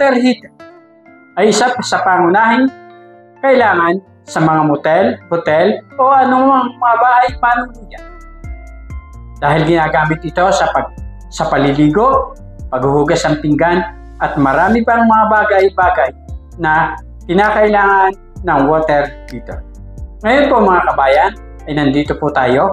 water heater ay isa sa pangunahing kailangan sa mga motel, hotel o anumang mga bahay panuluyan. Dahil ginagamit ito sa paliligo, paghuhugas ng pinggan at marami pang mga bagay-bagay na kinakailangan ng water heater. Ngayon po mga kabayan, ay nandito po tayo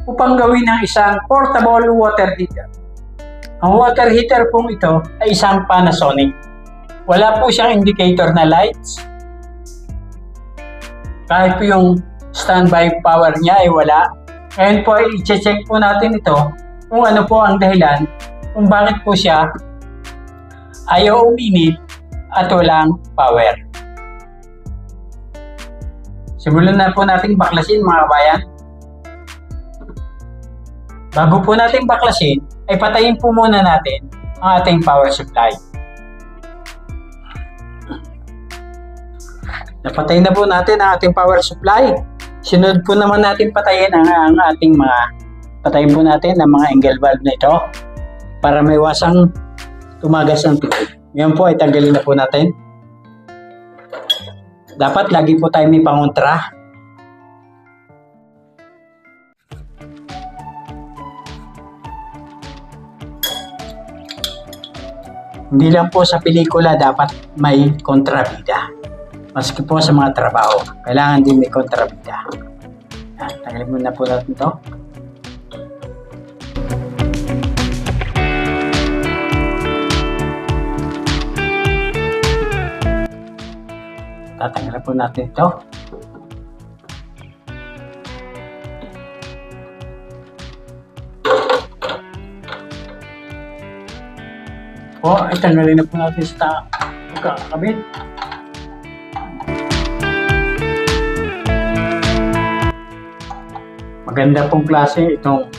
upang gawin ng isang portable water heater. Ang water heater pong ito ay isang Panasonic. Wala po siyang indicator na lights. Kahit po yung standby power niya ay wala. Ngayon po ay i-check po natin ito kung ano po ang dahilan kung bakit po siya ayaw uminit at walang power. Simulan na po natin baklasin mga kabayan. Bago po natin baklasin, ay patayin po muna natin ang ating power supply. Napatayin na po natin ang ating power supply. Sunod po naman natin patayin ang ating patayin po natin ang mga angle valve na ito para may wasang tumagas ng tubig. Ngayon po ay tanggalin na po natin. Dapat lagi po tayo may pangontra. Hindi lang po sa pelikula dapat may kontrabida. Maski po sa mga trabaho, kailangan din may kontrabida. Tanggalin muna po natin ito. Tatanggalin po natin ito. Ay tanggalin na po natin sa pagkakabit. Maganda pong klase itong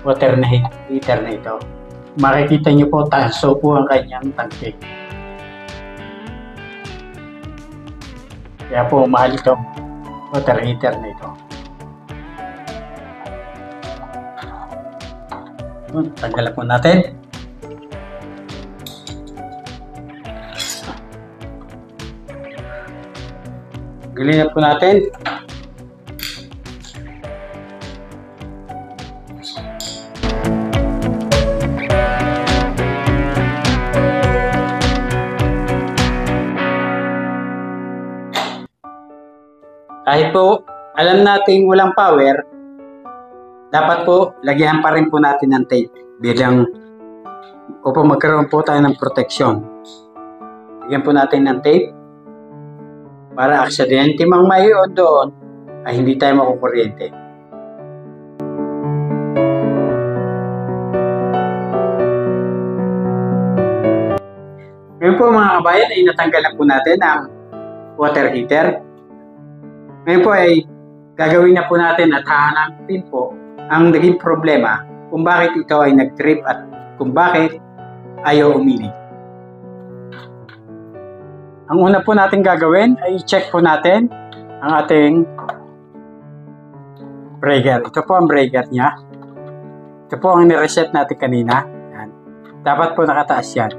water heater na ito. Makikita nyo po, tanso po ang kanyang tangke. Kaya po mahal itong water heater na ito. Tanggalan po natin. Tanggalin na po natin. Kahit po alam nating walang power, dapat po lagyan pa rin po natin ng tape bilang upang magkaroon po tayo ng proteksyon. Lagyan po natin ng tape para aksidente mang maiyon doon ay hindi tayo makukuryente. Ngayon po mga kabayan ay natanggalan po natin ang water heater. Ngayon po ay gagawin na po natin at hahanapin po ang naging problema kung bakit ito ay nag-trip at kung bakit ayaw uminit. Ang una po natin gagawin ay i-check po natin ang ating breaker. Ito po ang breaker niya. Ito po ang nireset natin kanina. Yan. Dapat po nakataas yan.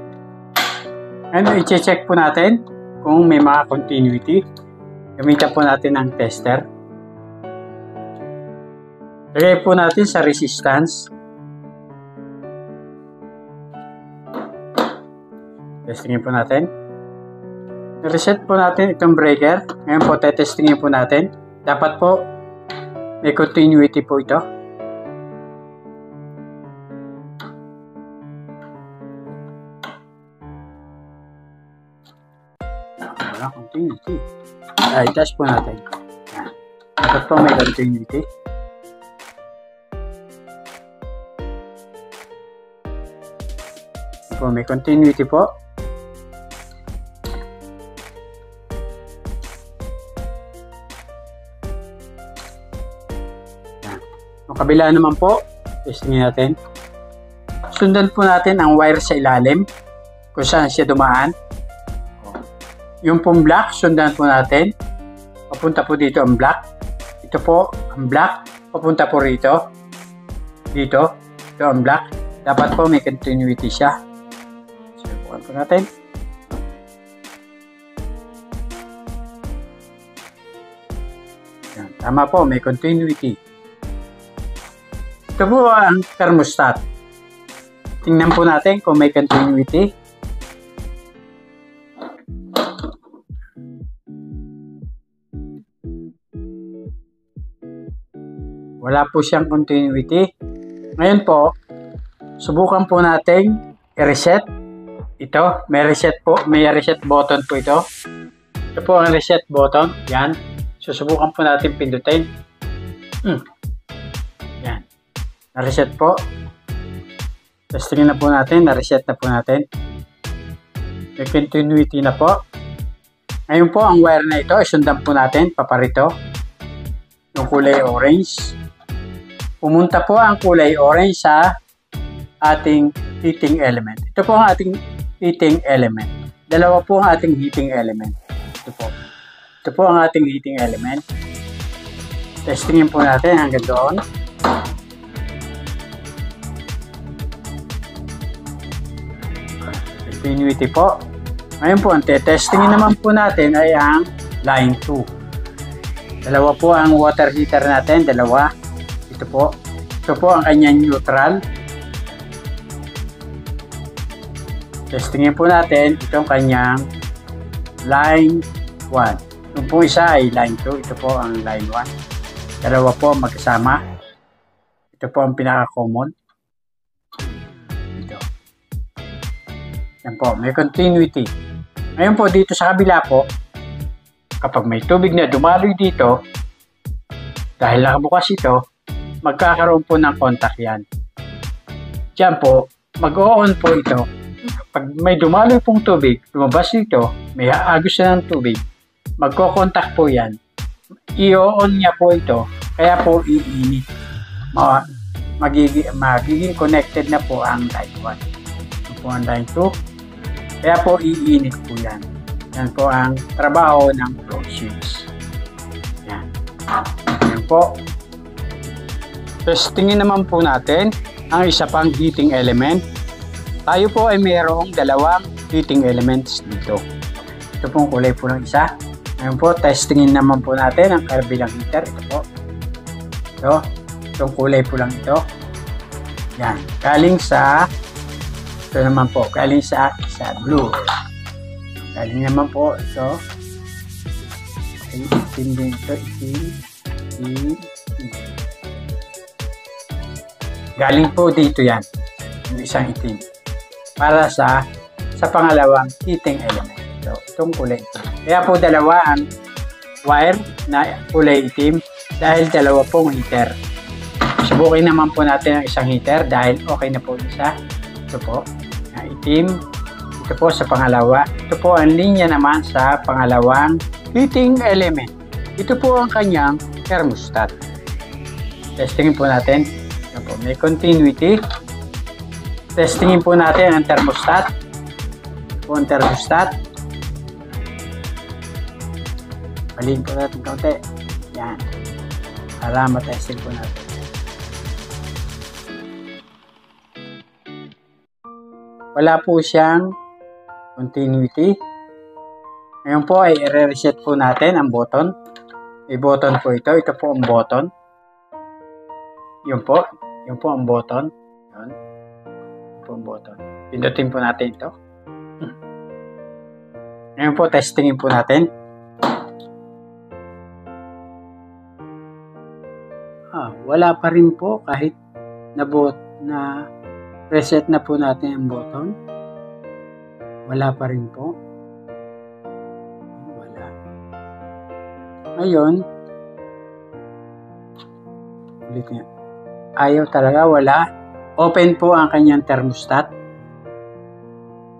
Ngayon i-check po natin kung may mga continuity. Gamitan po natin ang tester. Lagay po natin sa resistance. Testingin po natin. Reset po natin itong breaker. Ngayon po testingin po natin. Dapat po may continuity po ito. Wala continuity. Ay, test po natin. Dapat po may continuity. Po, may continuity po. Ang kabila naman po, testingin natin. Sundan po natin ang wire sa ilalim kung saan siya dumaan. Yung pong black, sundan po natin. Papunta po dito ang black. Ito po ang black. Papunta po rito. Dito. Ito ang black. Dapat po may continuity siya. Subukan po natin. Yan. Tama po, may continuity. Ito po ang thermostat. Tingnan po natin kung may continuity. Wala po siyang continuity. Ngayon po, subukan po natin i-reset. Ito, may reset po, may reset button po ito. Ito po ang reset button. Yan. Susubukan po natin pindutin. Yan. Na-reset po. Tapos tingnan na po natin. Na-reset na po natin. May continuity na po. Ngayon po, ang wire na ito, isundan po natin paparito. Yung kulay orange. Pumunta po ang kulay orange sa ating heating element. Ito po ang ating heating element. Dalawa po ang ating heating element. Ito po. Ito po ang ating heating element. Testingin po natin hanggang doon. Continuity po. Ngayon po, ang testingin naman po natin ay ang line 2. Dalawa po ang water heater natin. Dalawa. Ito po. Ito po ang kanyang neutral. Testingin po natin itong kanyang line 1. Yung po isa ay line 2. Ito po ang line 1. Dalawa po magkasama. Ito po ang pinaka-common. Ito. Yan po. May continuity. Ngayon po dito sa kabila po, kapag may tubig na dumaloy dito, dahil nakabukas ito, magkakaroon po ng contact yan. Diyan po, mag-o-on po ito. Pag may dumaloy pong tubig, lumabas dito, may agos na ng tubig, magko-contact po yan. I-on niya po ito, kaya po iinit. Magiging connected na po ang line 1. Ito po ang line 2. Kaya po iinit po yan. Yan po ang trabaho ng flow switch. Yan. Yan po. Testingin naman po natin ang isa pang heating element. Tayo po ay mayroong dalawang heating elements dito. Ito pong kulay po ng isa. Ngayon po, testingin naman po natin ang kabilang heater. Ito po. Ito. Itong kulay po lang ito. Yan. Galing sa ito naman po. Galing sa blue. Galing naman po ito. Itim din ito. Itim. Galing po dito yan. Yung isang itim. Para sa pangalawang heating element. So, itong kulay itim. Kaya po dalawa ang wire na kulay itim dahil dalawa pong heater. Subukin naman po natin ang isang heater dahil okay na po isa. Ito po. Ang itim. Ito po sa pangalawa. Ito po ang linya naman sa pangalawang heating element. Ito po ang kanyang thermostat. Testingin po natin. Ito po. May continuity. Testingin po natin ang thermostat. Ito po ang thermostat. Palihin po natin kaunti. Yan. Para matesting po natin. Wala po siyang continuity. Ngayon po ay i-reset po natin ang button. May button po ito. Ito po ang button. Yun po. Yun po ang button. Yun. Yun po ang button. Pindutin po natin ito. Ngayon po, testingin po natin. Wala pa rin po kahit na reset na po natin ang button. Wala pa rin po. Wala. Ngayon, ulit nga. Ayaw talaga, wala. Open po ang kanyang thermostat.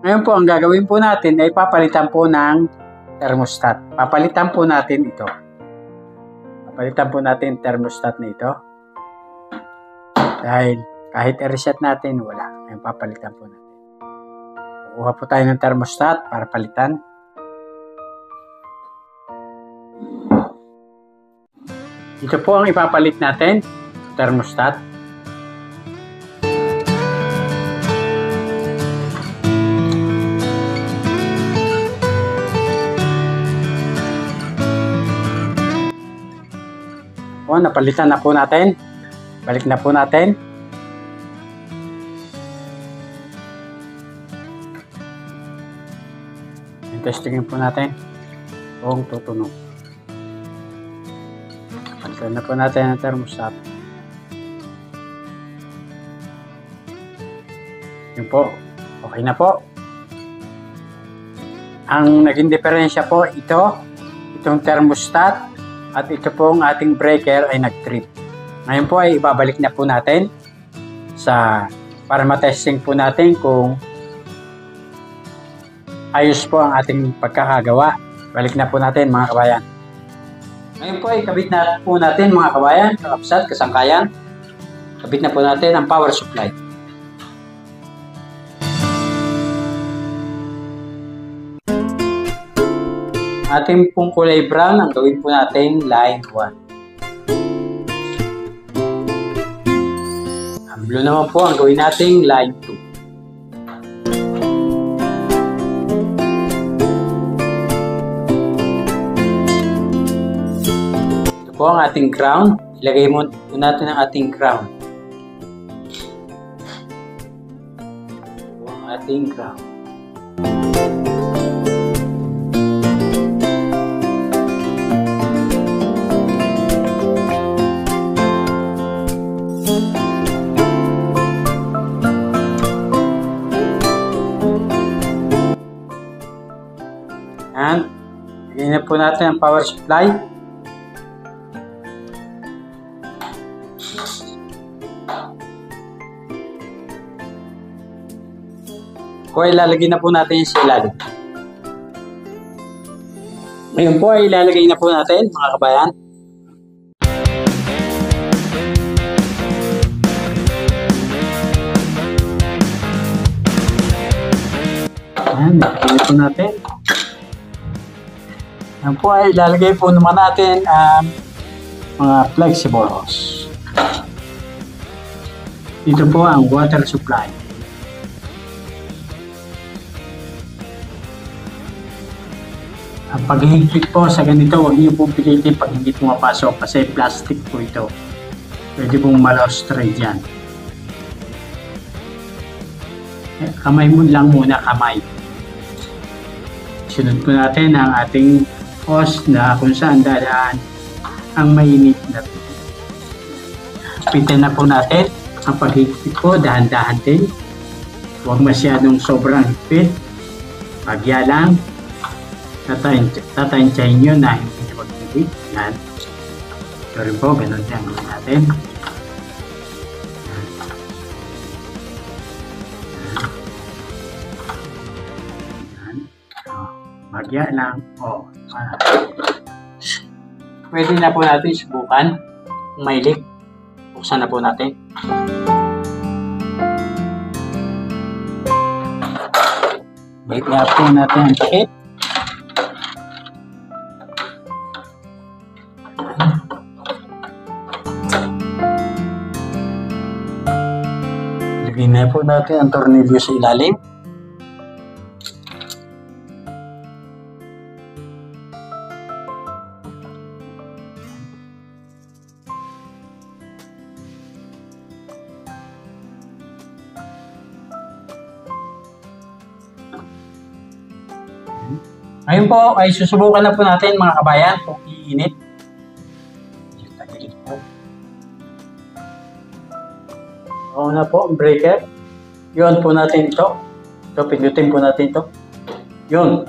Ngayon po, ang gagawin po natin ay papalitan po ng thermostat. Papalitan po natin ito. Papalitan po natin yung thermostat na ito. Dahil kahit i-reset natin, wala. Ngayon papalitan po natin. Kukuha po tayo ng thermostat para palitan. Ito po ang ipapalit natin. Thermostat. po, napalitan na po natin. Balik na po natin. Testingin po natin kung tutunog. Balikan na po natin ang thermostat. Yun po, okay na po. Ang naging diferensya po itong thermostat at ito pong ating breaker ay nag-trip. Ngayon po ay ibabalik na po natin para matesting po natin kung ayos po ang ating pagkakagawa. Balik na po natin mga kabayan. Ngayon po ay kabit na po natin mga kabayan, kakapsat, kasangkayan. Kabit na po natin ang power supply. Ating pong kulay brown ang gawin po natin line 1. Ang blue naman po ang gawin natin line 2. Po ang ating ground. Ilagay mo natin ang ating ground. Po ang ating ground. And ilagay na po natin ang power supply. Po ilalagay na po natin sa ilalim. Ngayon po ay ilalagay na po natin mga kabayan. Ayan, ilalagay po natin. Ngayon po ay ilalagay po naman natin ang mga flexible hose. Dito po ang water supply. Ang paghihigpit po sa ganito, huwag niyo pong pilitin pag hindi pumapasok kasi plastic po ito. Pwede pong malostray dyan. Kamay mo lang muna, kamay. Sunod po natin ang ating hose na kung saan dadaan ang mainit na tubig. Pitin na po natin ang paghihigpit po, dahan-dahan din. Huwag masyadong sobrang higpit. Pagya lang. Tatansyahin nyo na hindi na mag-higpit. Yan. Ito rin po, ganun din ang gawin natin. Yan. Bagya lang. Pwede na po natin subukan kung may leak. Buksan na po natin. Balik na po natin ang takip. Lagyan na po natin ang tornilyo sa ilalim. Ngayon po ay susubukan na po natin mga kabayan kung iinit. Na po ang breaker. Yun po natin ito. Ito, pindutin po natin ito. Yun.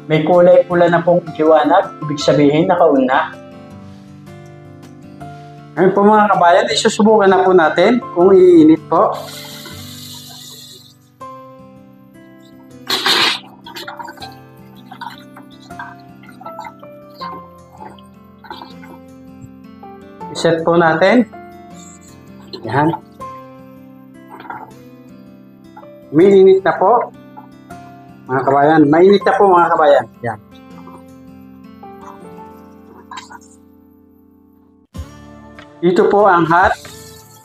May kulay pula na pong liwanag. Ibig sabihin, naka-on na. Ngayon po mga kabayan, isusubukan na po natin kung iinit po. I-set po natin. Yan. Mainit na po. Mga kabayan, mainit na po mga kabayan. Yan. Dito po ang hot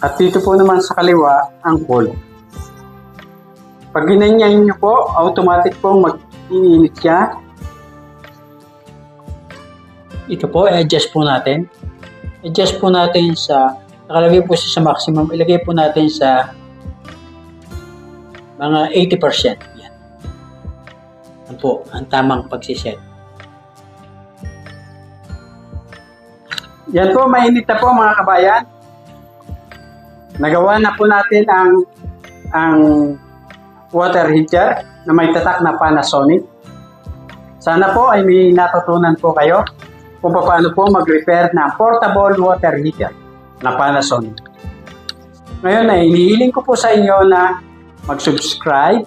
at dito po naman sa kaliwa ang cold. Pag ginanyan nyo po, automatic po mag-iinit siya. Ito po, i-adjust po natin adjust po natin sa, nakalagay po siya sa maximum, ilagay po natin sa mga 80%. Yan. Yan po, ang tamang pagsiset. Yan po, mainit na po mga kabayan. Nagawa na po natin ang water heater na may tatak na Panasonic. Sana po ay may natutunan po kayo kung paano po mag-repair ng portable water heater na Panasonic. Ngayon ay inihiling ko po sa inyo na mag-subscribe,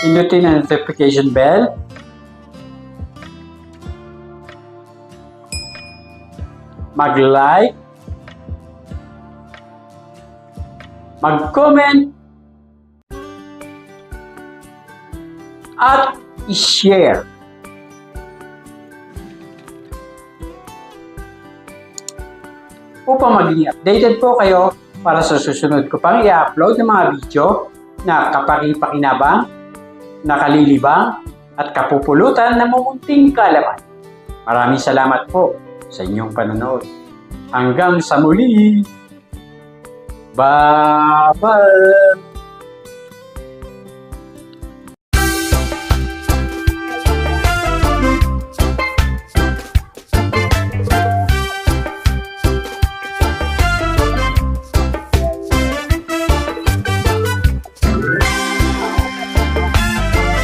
pindutin ang notification bell, mag-like, mag-comment, at i-share. Upang maging updated po kayo para sa susunod ko pang i-upload ng mga video na kapaki-pakinabang, nakalilibang, at kapupulutan ng mumunting kaalaman. Maraming salamat po sa inyong panonood. Hanggang sa muli! Bye-bye!